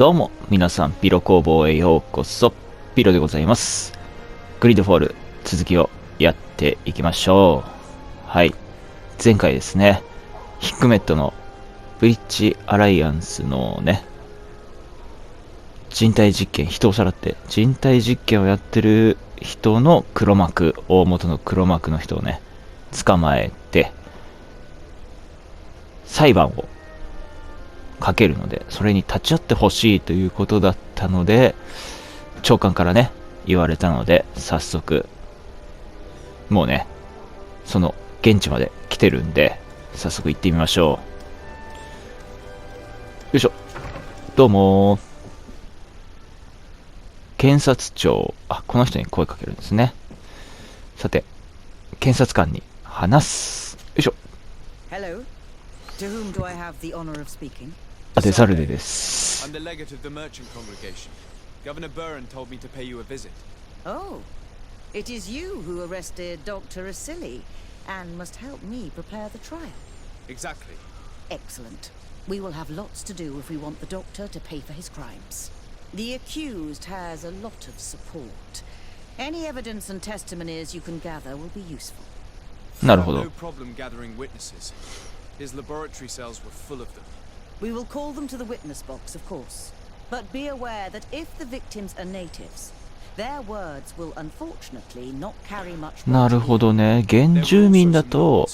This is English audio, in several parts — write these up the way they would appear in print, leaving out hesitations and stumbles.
どうも皆さん、ぴろ工房へようこそ。ぴろでございます。グリッドフォール続きをやっていきましょう。はい、前回ですね、ヒックメットのブリッジアライアンスのね、人体実験、人をさらって人体実験をやってる人の黒幕、大元の黒幕の人をね、捕まえて裁判をかけるので、それに立ち会ってほしいということだったので、長官からね言われたので、早速もうね、その現地まで来てるんで、早速行ってみましょう。よいしょ。どうもー。検察庁、この人に声かけるんですね。さて、検察官に話す。よいしょ。 Hello. To whom do I have the honor of speaking? デザルデです。 I'm the legate of the merchant congregation. Governor Burren told me to pay you a visit. Oh, it is you who arrested Dr. Asili and must help me prepare the trial. Exactly. Excellent. We will have lots to do if we want the doctor to pay for his crimes. The accused has a lot of support. Any evidence and testimonies you can gather will be useful. なるほど。 No problem gathering witnesses. His laboratory cells were full of them. We will call them to the witness box, of course. But be aware that if the victims are natives, their words will unfortunately not carry much weight. なるほどね。原住民だと、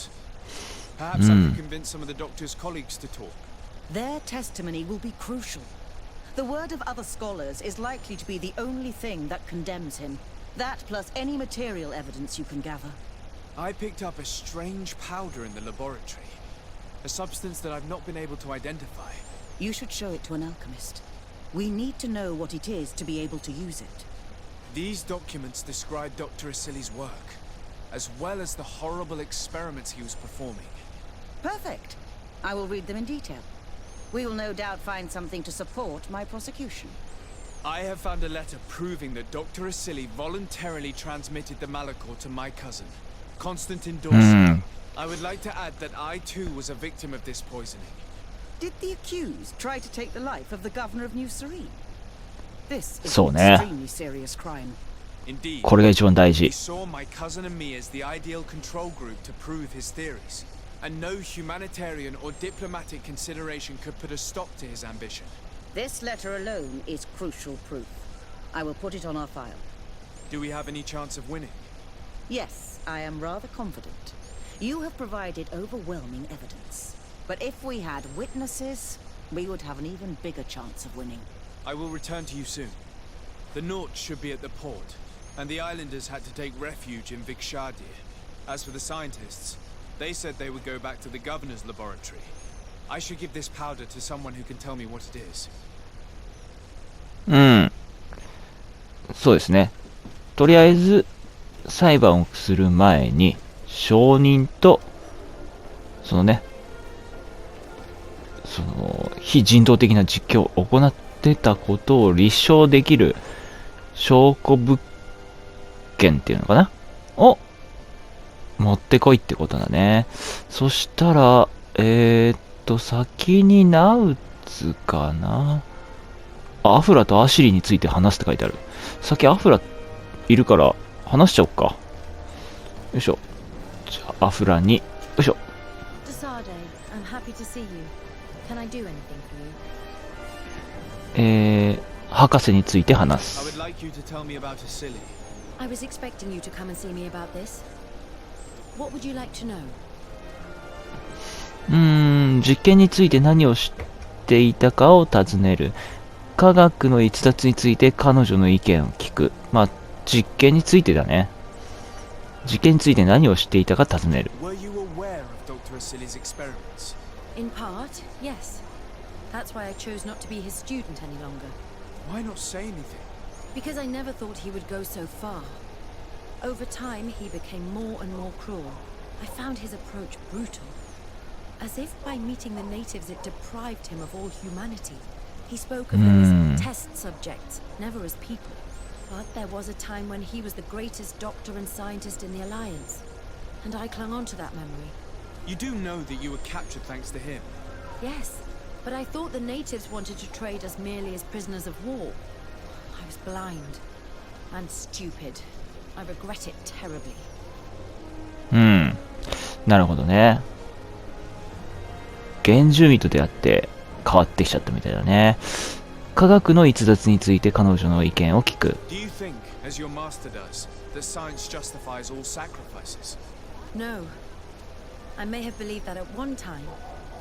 Perhaps I could convince some of the doctor's colleagues to talk. Their testimony will be crucial. The word of other scholars is likely to be the only thing that condemns him. That plus any material evidence you can gather. I picked up a strange powder in the laboratory. A substance that I've not been able to identify. You should show it to an alchemist. We need to know what it is to be able to use it. These documents describe Dr. Asili's work, as well as the horrible experiments he was performing. Perfect. I will read them in detail. We will no doubt find something to support my prosecution. I have found a letter proving that Dr. Asili voluntarily transmitted the Malachor to my cousin, Constantine Dawson. I would like to add that I too was a victim of this poisoning. Did the accused try to take the life of the governor of New Serene? This is そう an ね。 extremely serious crime. Indeed, これが一番大 he 事。 saw my cousin and me as the ideal control group to prove his theories, and no humanitarian or diplomatic consideration could put a stop to his ambition. This letter alone is crucial proof. I will put it on our file. Do we have any chance of winning? Yes, I am rather confident. You have provided overwhelming evidence. But if we had witnesses, we would have an even bigger chance of winning. I will return to you soon. The Nauts should be at the port, and the islanders had to take refuge in Vikshadir. As for the scientists, they said they would go back to the governor's laboratory. I should give this powder to someone who can tell me what it is. そうですね。とりあえず裁判をする前に証人とそのね、その非人道的な実験を行ってたことを立証できる証拠物件っていうのかなを持ってこいってことだね。そしたら先にナウツかな。アフラとアシリについて話すって書いてある。先アフラいるから話しちゃおうか。よいしょ。じゃあアフラに、よいしょ。Desade, I'm happy to see you. Can I do anything for you? 博士について話 I す。 would like you to tell me about Asili. I was expecting you to come and see me about this. What would you like to know? 実験について何を知っていたかを尋ねる。科学の逸脱について彼女の意見を聞く。まあ、実験についてだね。実験について何を知っていたか尋ねる。Were you aware of Dr. Asili's experiments? In part, yes. That's why I chose not to be his student any longer. Why not say anything? Because I never thought he would go so far. Over time, he became more and more cruel. I found his approach brutal. As if by meeting the natives it deprived him of all humanity. He spoke of them as test subjects, never as people. But there was a time when he was the greatest doctor and scientist in the Alliance. And I clung on to that memory. You do know that you were captured thanks to him. Yes, But I thought the natives wanted to trade us merely as prisoners of war. I was blind and stupid. I regret it terribly. うん。なるほどね。原住民と出会って変わってきちゃったみたいだね。科学の逸脱について彼女の意見を聞く。Do you think, as your master does, that science justifies all sacrifices? No. I may have believed that at one time,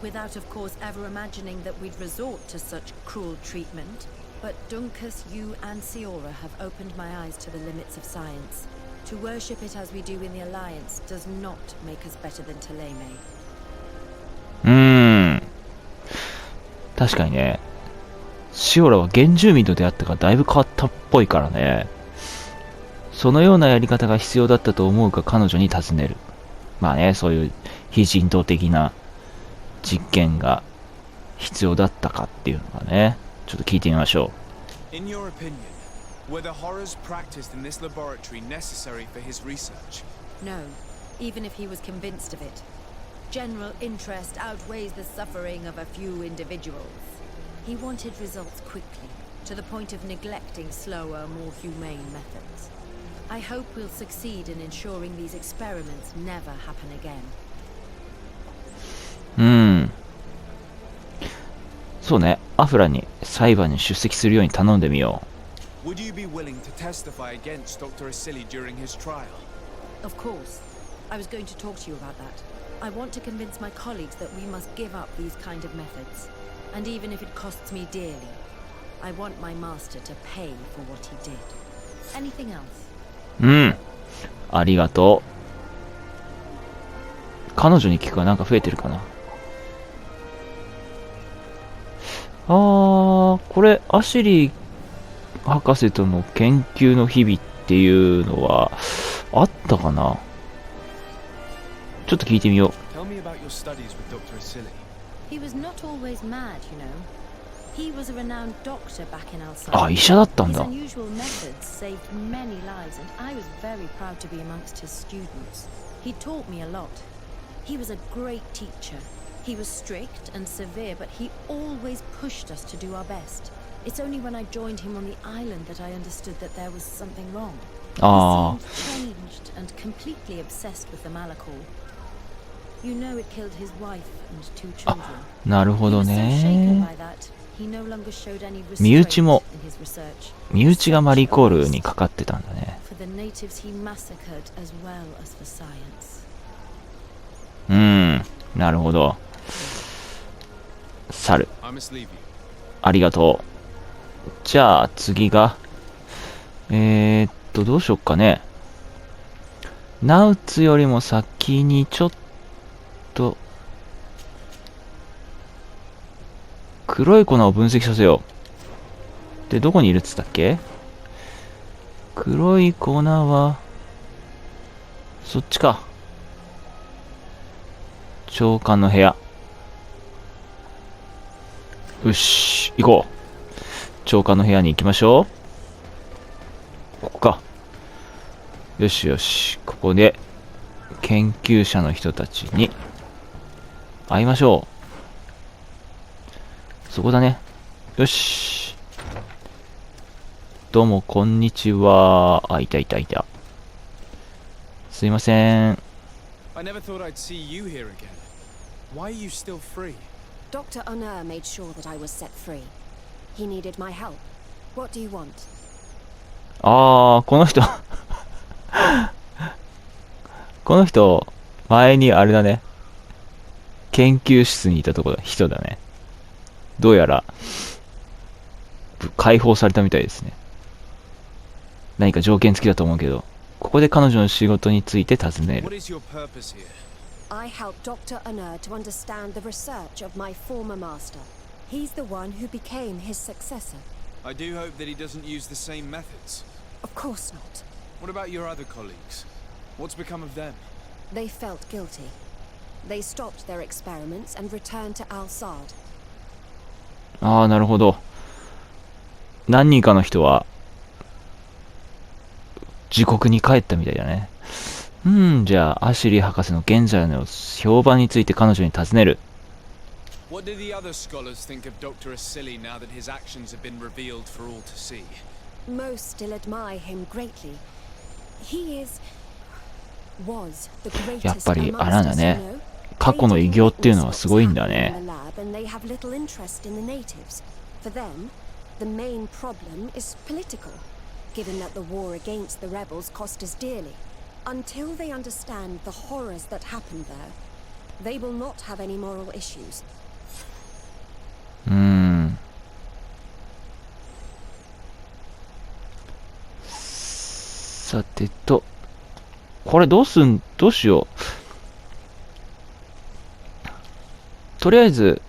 without of course ever imagining that we'd resort to such cruel treatment. But Dunkus, you and Siora have opened my eyes to the limits of science. To worship it as we do in the Alliance does not make us better than Teleme. 確かにね。シオラは原住民と出会ったからだいぶ変わったっぽいからね。そのようなやり方が必要だったと思うか彼女に尋ねる。まあね、そういう非人道的な実験が必要だったかっていうのがね、ちょっと聞いてみましょう。In your opinion, were the horrors practiced in this laboratory necessary for his research? No, even if he was convinced of it. General interest outweighs the suffering of a few individuals. He wanted results quickly, to the point of neglecting slower, more humane methods. I hope we'll succeed in ensuring these experiments never happen again. そうね、アフラに裁判に出席するように頼んでみよう。Would you be willing to testify against Dr. Asili during his trial? Of course. I was going to talk to you about that. I want to convince my colleagues that we must give up these kind of methods. And even if it costs me dearly, I want my master to pay for what he did. Anything else? ありがとう。彼女に聞くがなんか増えてるかな。これ、アシリー博士との研究の日々っていうのは、あったかな？ちょっと聞いてみよう。Tell me about your studies with Dr. Asili. He was not always mad, you know. He was a renowned doctor back in Alsace. あ、医者だったんだ。His unusual methods saved many lives, and I was very proud to be amongst his students. He taught me a lot. He was a great teacher. He was strict and severe, but he always pushed us to do our best. It's only when I joined him on the island that I understood that there was something wrong. He seemed changed and completely obsessed with the Malakor. You know it killed his wife and 2 children. なるほど He was so shaken ね。 by that. He no longer showed any 身内 restraint も in his research. 身内がマリコールにかかってたんだね。For the natives he massacred as well as for science. なるほど。猿。 I must leave you. ありがとう。じゃあ次が、どうしよっかね。ナウツよりも先にちょっと、黒い粉を分析させよう。で、どこにいるっつったっけ？黒い粉は、そっちか。長官の部屋。よし、行こう。長官の部屋に行きましょう。ここか。よしよし。ここで、研究者の人たちに、会いましょう。そこだね。よし。どうも、こんにちは。あ、いたいたいた。すいません。I never thought I'd see you here again. Why are you still free? Dr. Honor made sure that I was set free. He needed my help. What do you want? この人この人、前にあれだね。研究室にいた人だね。どうやら、解放されたみたいですね。何か条件付きだと思うけど、ここで彼女の仕事について尋ねる。What is your purpose here? I helped Dr. Honor to understand the research of my former master. He's the one who became his successor. I do hope that he doesn't use the same methods. Of course not. What about your other colleagues? What's become of them? They felt guilty. They stopped their experiments and returned to Al-Sad. なるほど。何人かの人は、自国に帰ったみたいだね。じゃあ、アシュリー博士の現在の評判について彼女に尋ねる。What do the other scholars think of Dr. Asili now that his actions have been revealed for all to see? Most still admire him greatly. He was the やっ greatest ぱり amongst あれなんだ us, ね。 you know. 過去の偉業っていうのはすごいんだ In ね。 the lab, and they have little interest in the natives. For them, the main problem is political, given that the war against the rebels cost us dearly. Until they understand the horrors that happened there, they will not have any moral issues. さてと、これどうしよう。とりあえず、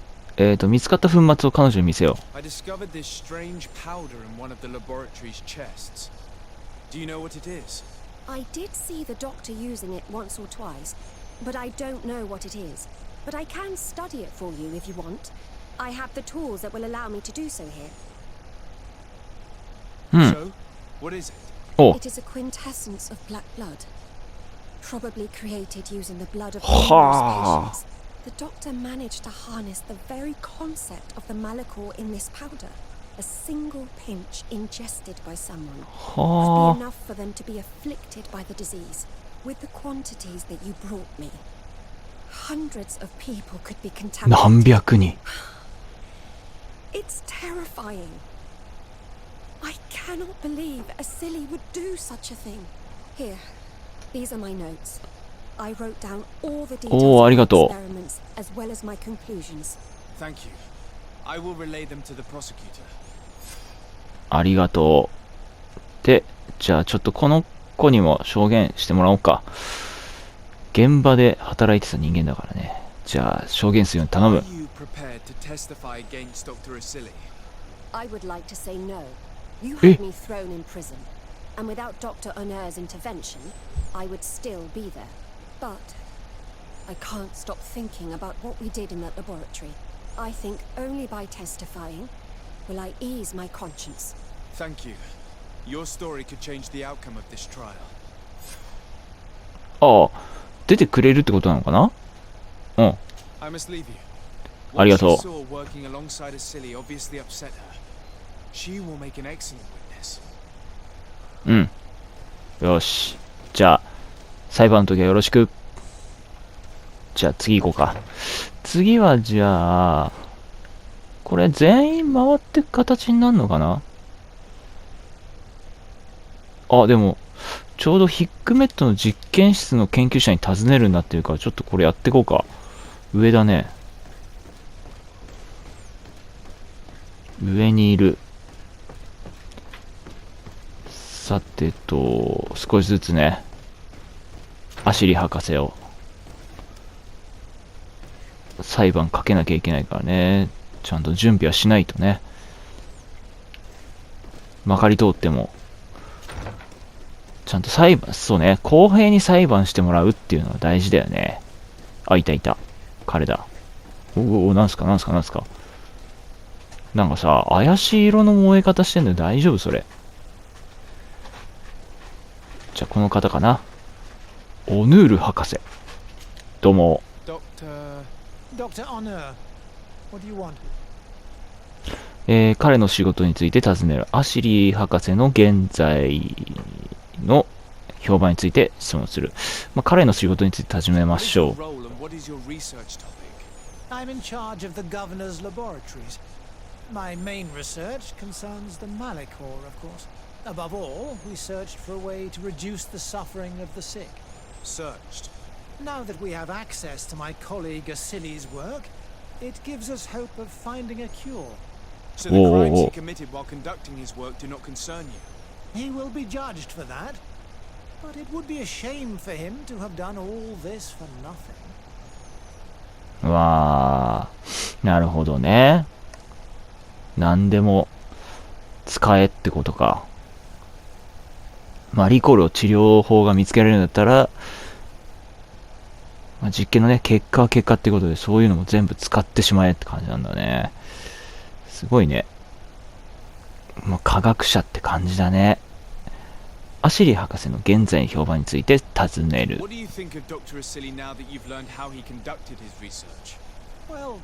見つかった粉末を彼女に見せよ I discovered this strange powder in one of the laboratory's chests. Do you know what it is? I did see the doctor using it once or twice, but I don't know what it is. But I can study it for you if you want. I have the tools that will allow me to do so here. う。うん。 So, what is it? お、 It is a quintessence of black blood, probably created using the blood of Ha. numerous patients. The doctor managed to harness the very concept of the malachor in this powder. A single pinch ingested by someone は would be enough for them to be afflicted by the disease. With the quantities that you brought me, hundreds of people could be あ。何 contaminated. 百人。 It's terrifying. I cannot believe Asili would do such a thing. Here, these are my notes. I wrote down all the details Oh, of the arigato. experiments as well as my conclusions. Thank you. I will relay them to the prosecutor. ありがとう。で、じゃあちょっとこの子にも証言してもらおうか。現場で働いてた人間だからね。じゃあ証言するように頼 Are む。 you prepared to testify against Dr. Asili? I would like to say no. You Eh? had me thrown in prison, and without Dr. Honor's intervention, I would still be there. But I can't stop thinking about what we did in that laboratory. I think only by testifying will I ease my conscience. Thank you. Your story could change the outcome of this trial. ああ、出てくれるってことなのかな？うん。 I must leave you. ありがとう。 What she saw working alongside Asili obviously upset her. She will make an excellent witness. うん。よし。じゃあ、裁判の時はよろしく。じゃあ次行こうか。次はじゃあ、これ全員回ってく形になるのかな？あ、でも、ちょうどヒックメットの実験室の研究者に尋ねるんだっていうから、ちょっとこれやっていこうか。上だね。上にいる。さてと、少しずつね、アシリ博士を、裁判かけなきゃいけないからね。ちゃんと準備はしないとね。まかり通っても、ちゃんと裁判、そうね、公平に裁判してもらうっていうのは大事だよね。あ、いたいた。彼だ。おお、なんすか。なんかさ、怪しい色の燃え方してんのよ。大丈夫それ。じゃあこの方かな。オヌール博士。どうも。Dr. Honor, what do you want? 彼の仕事について尋ねるアシリー博士の現在の評判について質問する。まあ、彼の仕事について始めましょう。 Role and what is your research topic? I'm in charge of the governor's laboratories. My main research concerns the malachor, of course. Above all, we searched for a way to reduce the suffering of the sick. Searched. Now that we have access to my colleague Asili's work, it gives us hope of finding a cure. So the crimes he committed while conducting his work do not concern you? He will be judged for that. But it would be a shame for him to have done all this for nothing. わー、なるほどね。何でも使えってことか。まあ、リコールを治療法が見つけられるんだったら、まあ、実験のね、結果は結果ってことで、そういうのも全部使ってしまえって感じなんだね。すごいね。まあ、科学者って感じだね。アシリ博士の現在評判について尋ねる。 What do you think of Dr. Asili now that you've learned how he conducted his research? Well,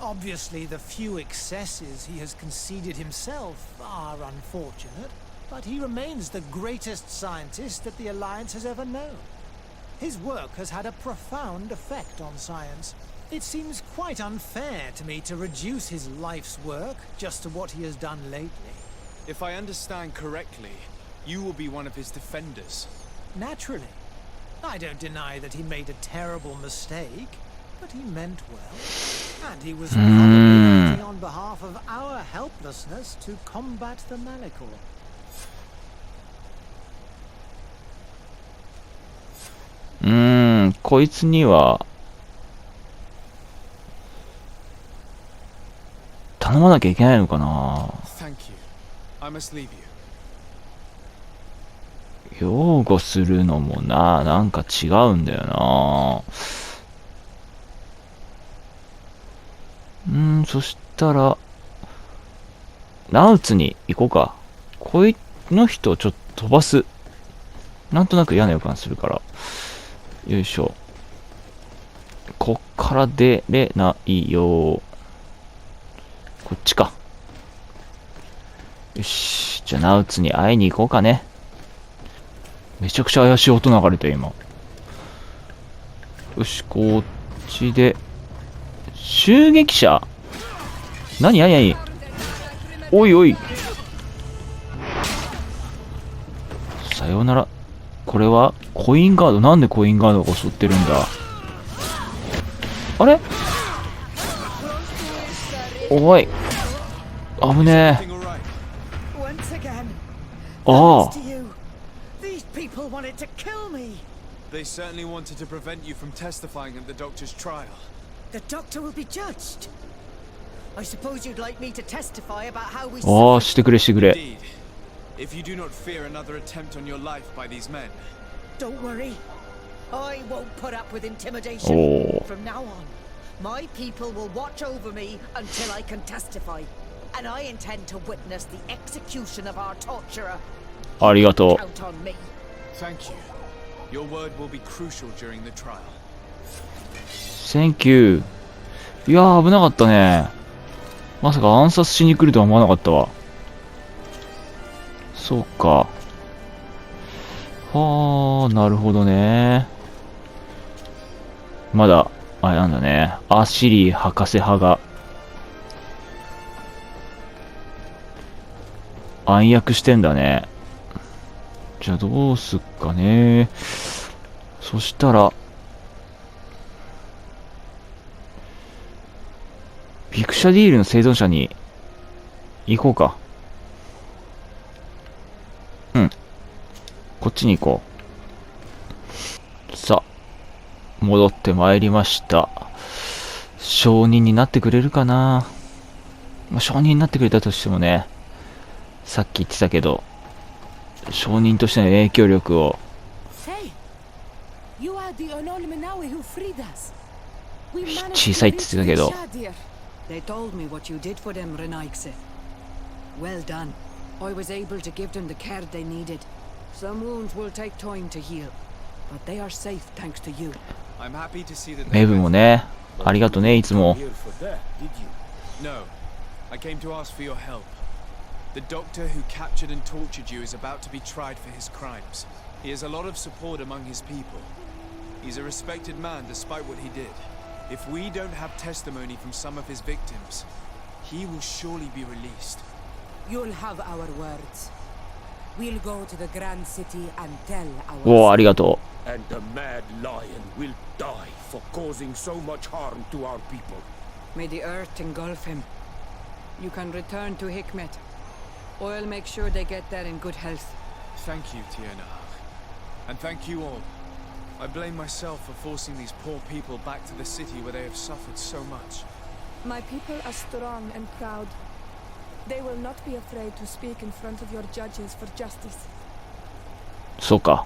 Obviously, the few excesses he has conceded himself are unfortunate, but he remains the greatest scientist that the Alliance has ever known. His work has had a profound effect on science. It seems quite unfair to me to reduce his life's work just to what he has done lately. If I understand correctly, you will be one of his defenders. Naturally. I don't deny that he made a terrible mistake, but he meant well. And he was probably acting on behalf of our helplessness to combat the Malachor. こいつには頼まなきゃいけないのかな。 Thank you. I must leave you. 擁護するのもなんか違うんだよな。そしたらナウツに行こうか。この人をちょっと飛ばす。なんとなく嫌な予感するから。よいしょ。こっから出れないよ。こっちか。よし。じゃあナウツに会いに行こうかね。めちゃくちゃ怪しい音流れて今。よし、こっちで。襲撃者？何おいおい。さようなら。これはコインガード。なんでコインガードが襲ってるんだ。あれ？おい。危ねえ。ああ。People wanted to kill me. They certainly wanted to prevent you from testifying at the doctor's trial. The doctor will be judged. I suppose you'd like me to testify about how we ああ、してくれしてくれ。 Indeed. If you do not fear another attempt on your life by these men. Don't worry. I won't put up with intimidation. Oh. From now on, my people will watch over me until I can testify. And I intend to witness the execution of our torturer. ありがとう。 Thank you. Your word will be crucial during the trial. Thank you. いやー、危なかったね。まさか暗殺しに来るとは思わなかったわ。そうか。はあ、なるほどね。まだ、あれなんだね。アシリー博士派が暗躍してんだね。じゃあどうすっかね。そしたらビクシャディールの生存者に行こうか。こっちに行こう。さあ戻ってまいりました。証人になってくれるかな。証人になってくれたとしてもね、さっき言ってたけど証人としての影響力を。小さいって言ってたけど。They told me what you did for them, Renaigse. Well done. I was able to give them the care they needed. Some wounds will take time to heal, but they are safe thanks to you. I'm happy to see that. メブもね、ありがとね、いつも。No, I came to ask for your help. The doctor who captured and tortured you is about to be tried for his crimes. He has a lot of support among his people. He's a respected man despite what he did. If we don't have testimony from some of his victims, he will surely be released. You'll have our words. We'll go to the grand city and tell our. おお、ありがとう。 And the mad lion will die for causing so much harm to our people. May the earth engulf him. You can return to Hikmet. I'll make sure they get there in good health. Thank you, Tiernach. And thank you all. I blame myself for forcing these poor people back to the city where they have suffered so much. My people are strong and proud. They will not be afraid to speak in front of your judges for justice. そうか。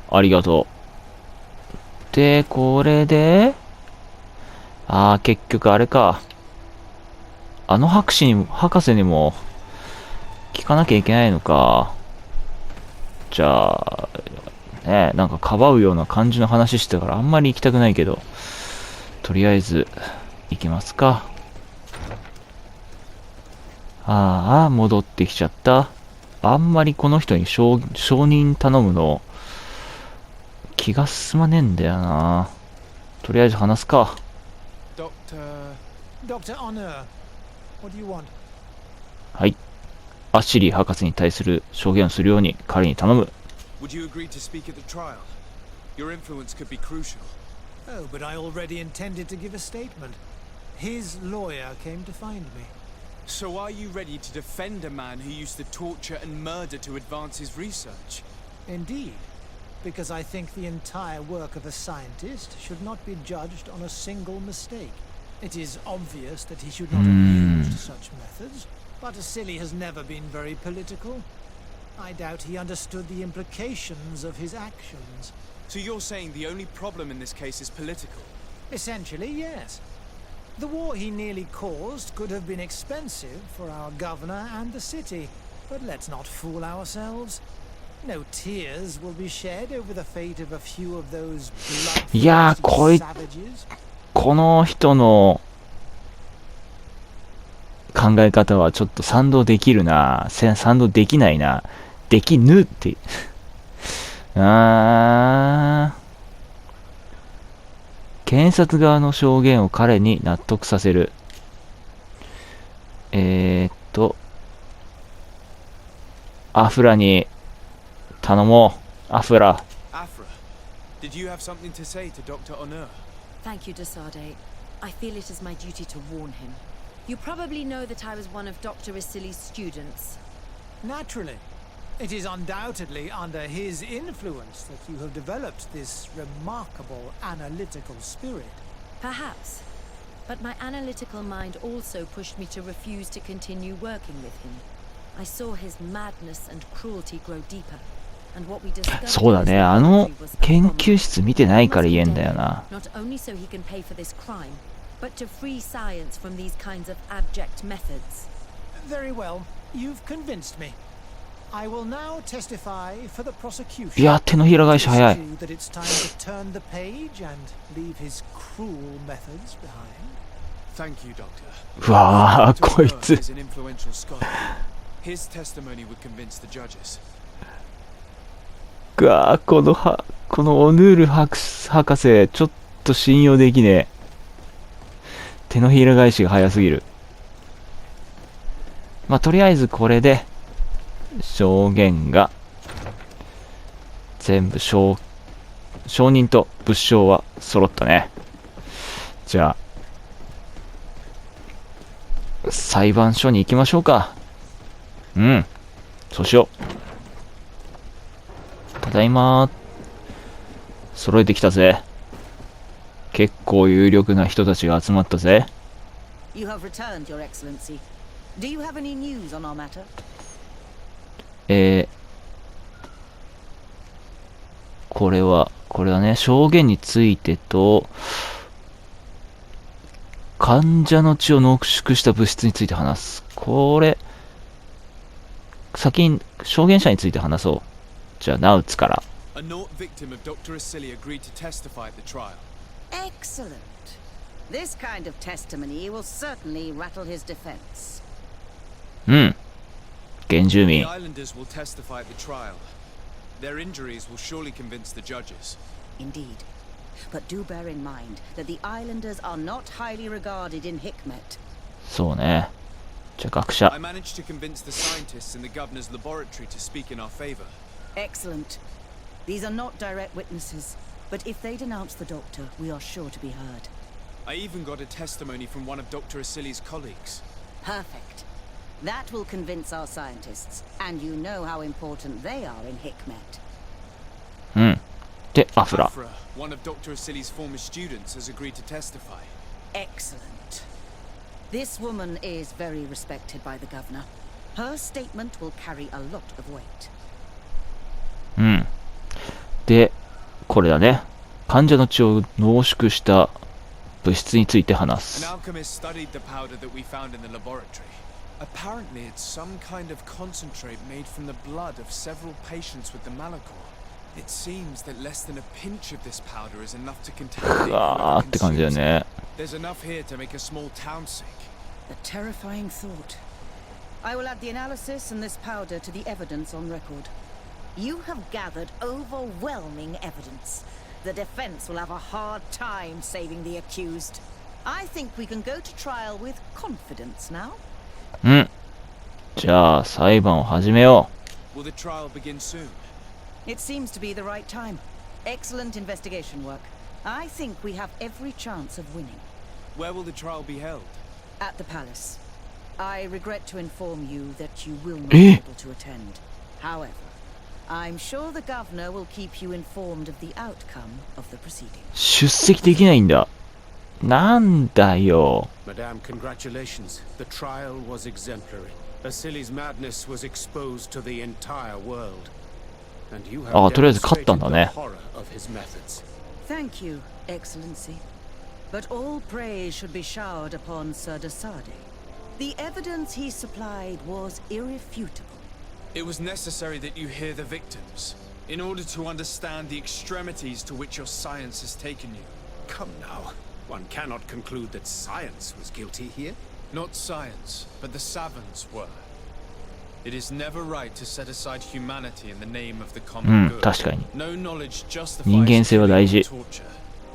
ありがとう。で、これで、結局あれか。あの博士にも聞かなきゃいけないのか。じゃあ、ね、なんかかばうような感じの話してたからあんまり行きたくないけど、とりあえず行きますか。ああ、戻ってきちゃった。あんまりこの人に承認頼むの、気が進まねえんだよな。とりあえず話すか。Dr. Honor, what do you want? はい。アシリー博士に対する証言をするように彼に頼む。Would you agree to speak at the trial? Your influence could be crucial. Oh, but I already intended to give a statement. His lawyer came to find me. So are you ready to defend a man who used to torture and murder to advance his research? Indeed, because I think the entire work of a scientist should not be judged on a single mistake. It is obvious that he should not have used such methods, but Asili has never been very political. I doubt he understood the implications of his actions. So you're saying the only problem in this case is political? Essentially, yes. The war he nearly caused could have been expensive for our governor and the city, but let's not fool ourselves. No tears will be shed over the fate of a few of those bloodthirsty savages. この人の考え方はちょっと賛同できるな。賛同できないな。できぬって。検察側の証言を彼に納得させる。アフラに頼もう。アフラ。Afra, did you have something to say to Dr. Honor? Thank you, Desade. I feel it is my duty to warn him. You probably know that I was one of Dr. Asili's students. Naturally. It is undoubtedly under his influence that you have developed this remarkable analytical spirit. Perhaps. But my analytical mind also pushed me to refuse to continue working with him. I saw his madness and cruelty grow deeper. And what we discovered そうだね。あの研究室見てないから言えんだよな。Not only so he can pay for this crime, but to free science from these kinds of abject methods. Very well. You've convinced me. I will now testify for the prosecution. いや、手のひら返し早い。 That it's time to turn the page and leave his cruel methods behind. Thank you, Doctor. うわー、こいつ。 is an influential scholar. His testimony would convince the judges. うわー、このオヌール博士、ちょっと信用できねえ。手のひら返しが早すぎる。まあ、とりあえずこれで、証言が、全部証人と物証は揃ったね。じゃあ、裁判所に行きましょうか。うん。そうしよう。ただいまー。揃えてきたぜ。結構有力な人たちが集まったぜ。You have returned, Your Excellency. Do you have any news on our matter? これはね、証言についてと、患者の血を濃縮した物質について話す。これ、先に証言者について話そう。じゃあ、ナウツから。A Naut victim of Dr. Asili agreed to testify at the trial. Excellent. This kind of testimony will certainly rattle his defense. うん。原住民。 The islanders will testify at the trial. Their injuries will surely convince the judges. Indeed. But do bear in mind that the islanders are not highly regarded in Hikmet. そうね。じゃあ、学者。 I managed to convince the scientists in the governor's laboratory to speak in our favor. Excellent. These are not direct witnesses, but if they denounce the doctor, we are sure to be heard. I even got a testimony from one of Dr. Asili's colleagues. Perfect. That will convince our scientists, and you know how important they are in Hikmet. うん。で、アフラ。 Afra, one of Dr. Asili's former students, has agreed to testify. Excellent. This woman is very respected by the governor. Her statement will carry a lot of weight. うん。で、これだね。患者の血を濃縮した物質について話 An す。 alchemist studied the powder that we found in the laboratory. Apparently, it's some kind of concentrate made from the blood of several patients with the Malachor. It seems that less than a pinch of this powder is enough to contaminate うわーって感じだよね。 There's enough here to make a small town sick. A terrifying thought. I will add the analysis and this powder to the evidence on record. You have gathered overwhelming evidence. The defense will have a hard time saving the accused. I think we can go to trial with confidence now. うん。じゃあ、裁判を始めよう。 Will the trial begin soon? It seems to be the right time. Excellent investigation work. I think we have every chance of winning. Where will the trial be held? At the palace. I regret to inform you that you will not be able to attend. However, I'm sure the governor will keep you informed of the outcome of the proceedings. 出席できないんだ。なんだよ。 Madame, congratulations. The trial was exemplary. Asili's madness was exposed to the entire world. And you have とりあえず勝ったんだ demonstrated ね。 the horror of his methods. Thank you, Excellency. But all praise should be showered upon Sir Desade. The evidence he supplied was irrefutable. It was necessary that you hear the victims, in order to understand the extremities to which your science has taken you. Come now. One cannot conclude that science was guilty here. Not science, but the savants were. It is never right to set aside humanity in the name of the う common ん、 good. 確かに。 No knowledge 人間 justifies 性は大 killing 事。 or torture.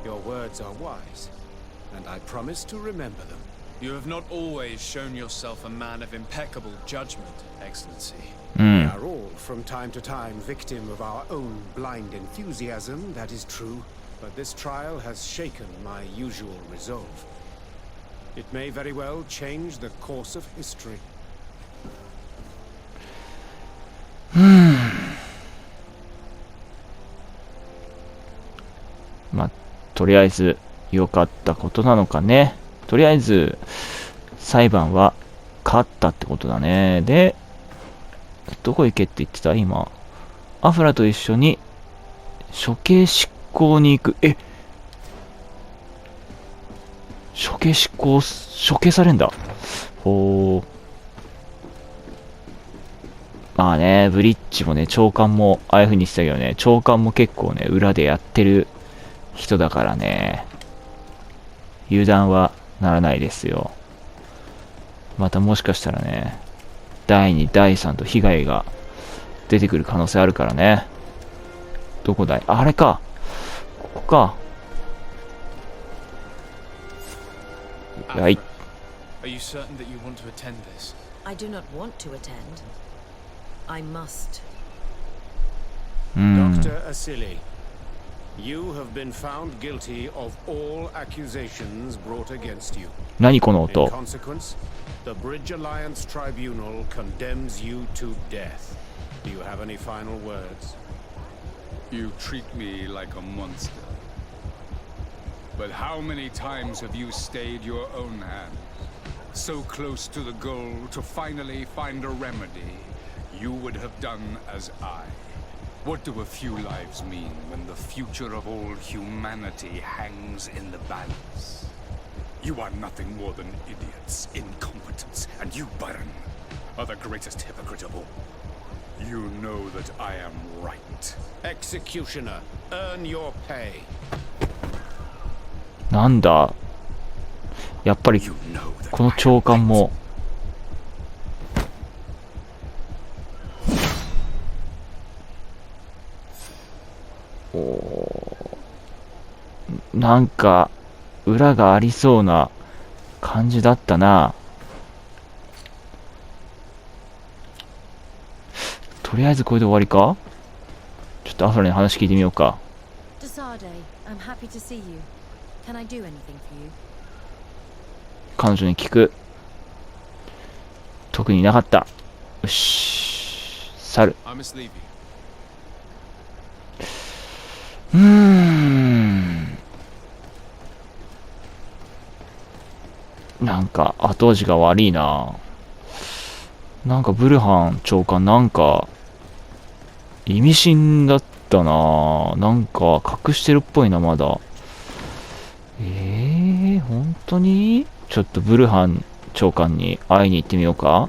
Your words are wise, and I promise to remember them. You have not always shown yourself a man of impeccable judgment, Excellency. う We ん。 are all, from time to time, victim of our own blind enthusiasm, that is true. But this trial has shaken my usual resolve. It may very well change the course of history. まあ、とりあえず良かったことなのかね。とりあえず裁判は勝ったってことだね。で、どこ行けって言ってた今。アフラと一緒に処刑執行に行く。処刑執行、処刑されんだ。ほー。まあね、ブリッジもね、長官も、ああいう風にしてたけどね、長官も結構ね、裏でやってる人だからね、油断はならないですよ。またもしかしたらね、第2、第3と被害が出てくる可能性あるからね。どこだい？あれか。ここか。はい。 Are you certain that you want to attend this? I do not want to attend. I must. Dr. Asili, you have been found guilty of all accusations brought against you. 何この In 音。 consequence, the Bridge Alliance Tribunal condemns you to death. Do you have any final words? You treat me like a monster. But how many times have you stayed your own hand? So close to the goal to finally find a remedy, you would have done as I. What do a few lives mean when the future of all humanity hangs in the balance? You are nothing more than idiots, incompetents, and you, Byron, are the greatest hypocrite of all. You know that I am right. Executioner, earn your pay. なんだ。やっぱり You know that この長官もなんか裏がありそうな感じだったな。とりあえずこれで終わりか。ちょっとアフラに話聞いてみようか。 Desade, I'm happy to see you. Can I do anything for you? 彼女に聞く。特になかった。よし。去る。 I must leave you. なんか後味が悪いな。なんかブルハン長官なんか意味深だったな。なんか隠してるっぽいなまだ。本当に？ちょっとブルハン長官に会いに行ってみようか。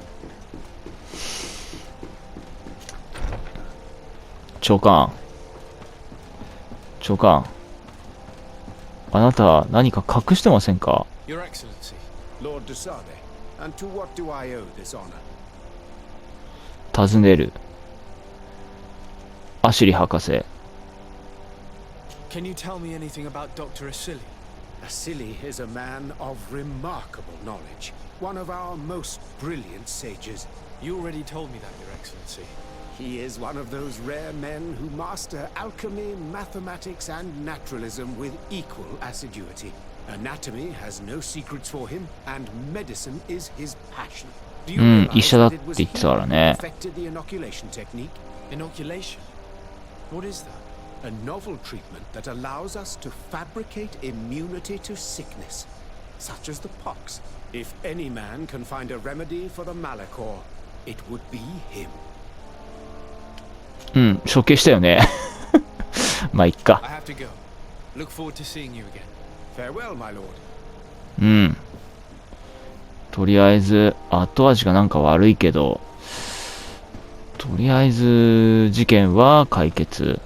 長官、あなた何か隠してませんか？ Your Excellency. Lord Desade, and to what do I owe this honor? 尋ねる。アシリ博士。Can you tell me anything about Dr. Asili? Asili is a man of remarkable knowledge, one of our most brilliant sages. You already told me that, Your Excellency. He is one of those rare men who master alchemy, mathematics, and naturalism with equal assiduity. Anatomy has no secrets for him, and medicine is his passion. Do you realize that it was he who perfected the inoculation technique? Inoculation? What is that? A novel treatment that allows us to fabricate immunity to sickness, such as the pox. If any man can find a remedy for the Malachor, it would be him. うん、処刑したよね。まあ、いっか。I have to go. Look forward to seeing you again. Farewell, my lord. うん。とりあえず、後味がなんか悪いけど、とりあえず、事件は解決。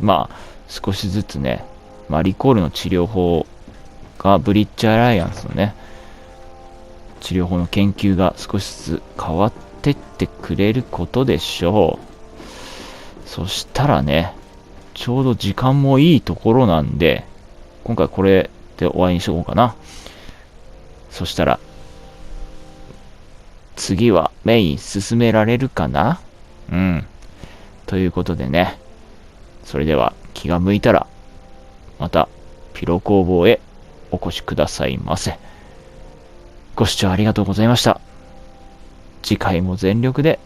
まあ、少しずつね、まあ、リコールの治療法が、ブリッジアライアンスのね、治療法の研究が少しずつ変わってってくれることでしょう。そしたらね、ちょうど時間もいいところなんで、今回これで終わりにしとこうかな。そしたら、次はメイン進められるかな？うん。ということでね、それでは気が向いたら、またピロ工房へお越しくださいませ。ご視聴ありがとうございました。次回も全力で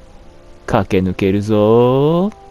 駆け抜けるぞー。